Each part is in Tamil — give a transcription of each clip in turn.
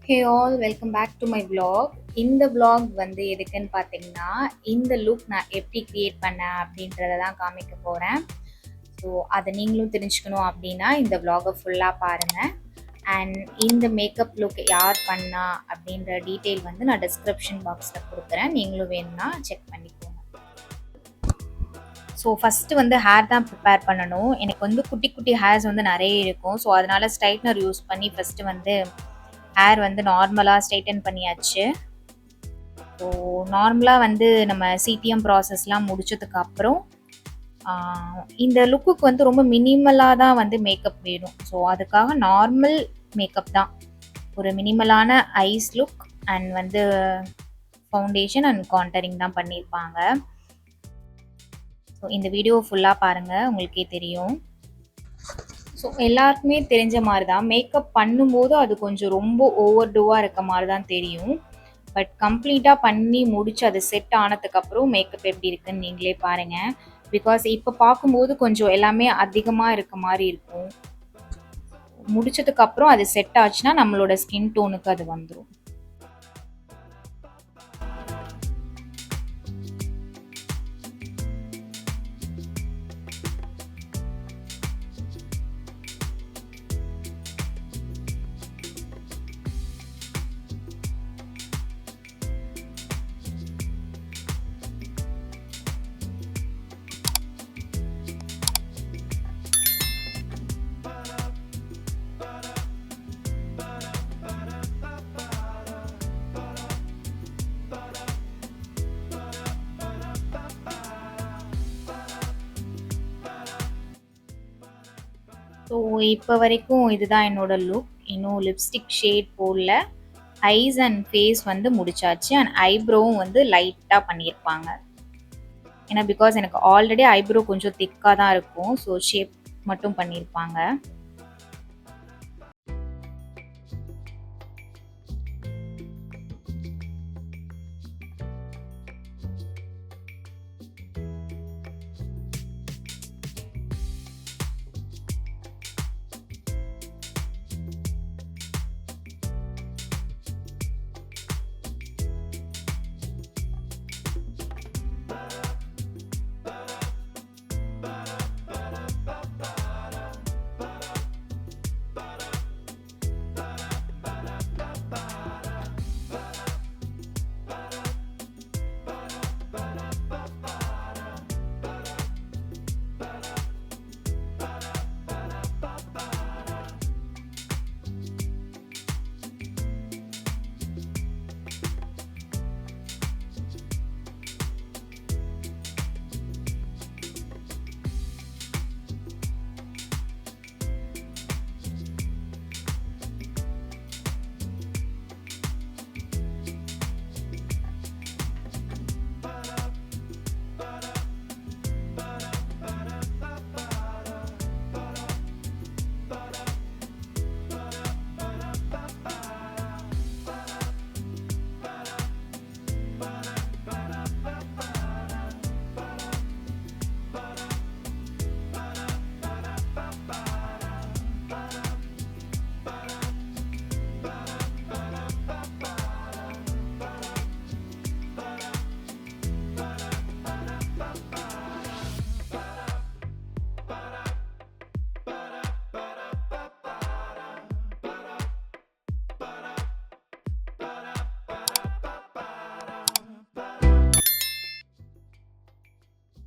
Hey all welcome back to my vlog. இந்த vlog வந்து எதுக்குன்னு பார்த்தீங்கன்னா, இந்த லுக் நான் எப்படி கிரியேட் பண்ணேன் அப்படின்றத தான் காமிக்க போகிறேன். ஸோ அதை நீங்களும் தெரிஞ்சுக்கணும் அப்படின்னா இந்த vlog-அ ஃபுல்லாக பாருங்கள். அண்ட் இந்த மேக்கப் லுக் யார் பண்ணா அப்படின்ற டீட்டெயில் வந்து நான் டிஸ்கிரிப்ஷன் பாக்ஸில் கொடுக்குறேன். நீங்களும் வேணும்னா செக் பண்ணிக்கோங்க. ஸோ ஃபஸ்ட்டு வந்து ஹேர் தான் ப்ரிப்பேர் பண்ணணும். எனக்கு வந்து குட்டி குட்டி ஹேர்ஸ் வந்து நிறைய இருக்கும். ஸோ அதனால் ஸ்ட்ரைட்னர் யூஸ் பண்ணி ஃபஸ்ட்டு வந்து ஹேர் வந்து நார்மலாக ஸ்ட்ரைட்டன் பண்ணியாச்சு. ஸோ நார்மலாக வந்து நம்ம சிடிஎம் ப்ராசஸ்லாம் முடிச்சதுக்கப்புறம் இந்த லுக்குக்கு வந்து ரொம்ப மினிமலாக தான் வந்து மேக்கப் வேணும். ஸோ அதுக்காக நார்மல் மேக்கப் தான், ஒரு மினிமலான ஐஸ் லுக் அண்ட் வந்து ஃபவுண்டேஷன் அண்ட் கான்டரிங் தான் பண்ணியிருப்பாங்க. ஸோ இந்த வீடியோ ஃபுல்லாக பாருங்கள், உங்களுக்கே தெரியும். ஸோ எல்லாருக்குமே தெரிஞ்ச மாதிரி தான் மேக்கப் பண்ணும்போது அது கொஞ்சம் ரொம்ப ஓவர் டூவாக இருக்க மாதிரி தான் தெரியும். பட் கம்ப்ளீட்டாக பண்ணி முடிச்சு அது செட் ஆனதுக்கப்புறம் மேக்கப் எப்படி இருக்குன்னு நீங்களே பாருங்கள். பிகாஸ் இப்போ பார்க்கும்போது கொஞ்சம் எல்லாமே அதிகமாக இருக்க மாதிரி இருக்கும். முடிச்சதுக்கப்புறம் அது செட் ஆச்சுன்னா நம்மளோட ஸ்கின் டோனுக்கு அது வந்துடும். ஸோ இப்போ வரைக்கும் இதுதான் என்னோட லுக். இன்னும் லிப்ஸ்டிக் ஷேட் போடல. ஐஸ் அண்ட் ஃபேஸ் வந்து முடிச்சாச்சு. அண்ட் ஐப்ரோவும் வந்து லைட்டாக பண்ணியிருப்பாங்க. ஏன்னா பிகாஸ் எனக்கு ஆல்ரெடி ஐப்ரோ கொஞ்சம் திக்காக தான் இருக்கும். ஸோ ஷேப் மட்டும் பண்ணியிருப்பாங்க.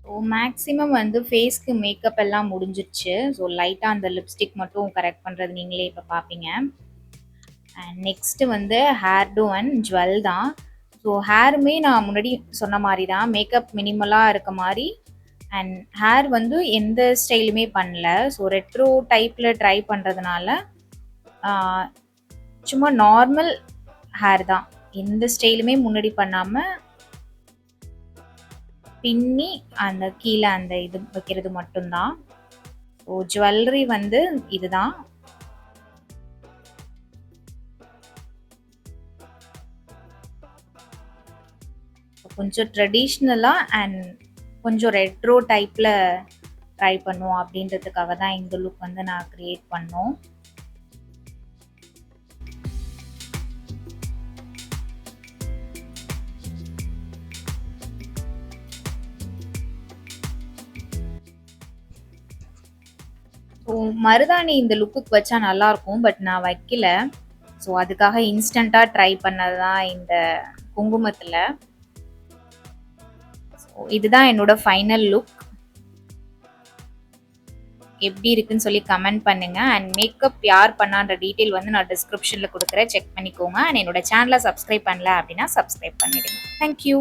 ஸோ மேக்ஸிமம் வந்து ஃபேஸ்க்கு மேக்கப் எல்லாம் முடிஞ்சிருச்சு. ஸோ லைட்டாக அந்த லிப்ஸ்டிக் மட்டும் கரெக்ட் பண்ணுறது நீங்களே இப்போ பார்ப்பீங்க. அண்ட் நெக்ஸ்ட்டு வந்து ஹேர் டூ அண்ட் ஜுவல் தான். ஸோ ஹேருமே நான் முன்னாடி சொன்ன மாதிரி தான், மேக்கப் மினிமலாக இருக்க மாதிரி. அண்ட் ஹேர் வந்து எந்த ஸ்டைலுமே பண்ணல. ஸோ ரெட்ரோ டைப்பில் ட்ரை பண்ணுறதுனால சும்மா நார்மல் ஹேர் தான், எந்த ஸ்டைலுமே முன்னாடி பண்ணாமல் பின்னி அந்த கீழே அந்த இது வைக்கிறது மட்டும்தான். ஸோ ஜுவல்லரி வந்து இதுதான். கொஞ்சம் ட்ரெடிஷ்னலாக அண்ட் கொஞ்சம் ரெட்ரோ டைப்பில் ட்ரை பண்ணுவோம் அப்படின்றதுக்காக தான் இந்த லுக் வந்து நான் க்ரியேட் பண்ணோம். ஸோ மருதாணி இந்த லுக்குக்கு வச்சா நல்லாயிருக்கும். பட் நான் வைக்கல. ஸோ அதுக்காக இன்ஸ்டண்ட்டாக ட்ரை பண்ணது தான் இந்த குங்குமத்தில். ஸோ இதுதான் என்னோட ஃபைனல் லுக். எப்படி இருக்குன்னு சொல்லி கமெண்ட் பண்ணுங்க. அண்ட் மேக்கப் யார் பண்ணான்ற டீட்டெயில் வந்து நான் டிஸ்கிரிப்ஷனில் கொடுக்குறேன், செக் பண்ணிக்கோங்க. அண்ட் என்னோட சேனலை சப்ஸ்கிரைப் பண்ணல அப்படின்னா சப்ஸ்கிரைப் பண்ணிடுங்க. தேங்க்யூ.